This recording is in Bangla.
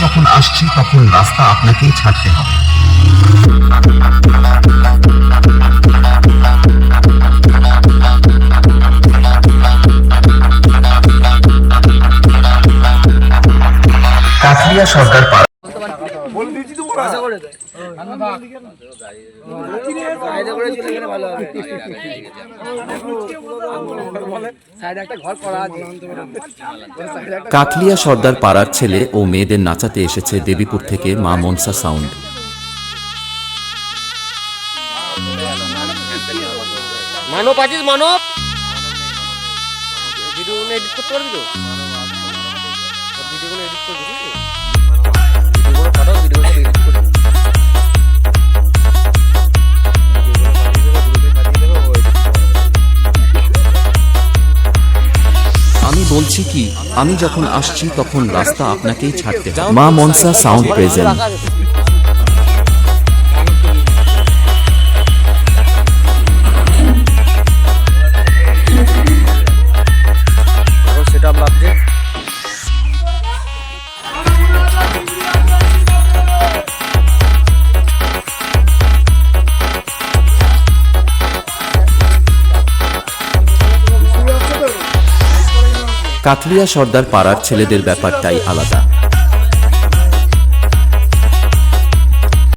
যখন আসছি তখন রাস্তা আপনাকেই ছাড়তে হবে। কাকলিয়া সর্দার পাড়া কাকলিয়া সর্দার পাড়ার ছেলে ও মেয়েদের নাচাতে এসেছে দেবীপুর থেকে মা মনসা সাউন্ড। মানব আছিস মানব ভিডিও এডিট করতে পারবি তো ভিডিওগুলো এডিট করবি ভিডিওগুলো পাঠাও ভিডিওগুলো এডিট করে আমি বলছি কি, আমি যখন আসছি তখন রাস্তা আপনাকেই ছাড়তে হবে। মা মনসা সাউন্ড প্রেজেন্ট। সেটা লাগছে কাকলিয়া সর্দার পাড়ার ছেলেদের ব্যাপারটাই আলাদা।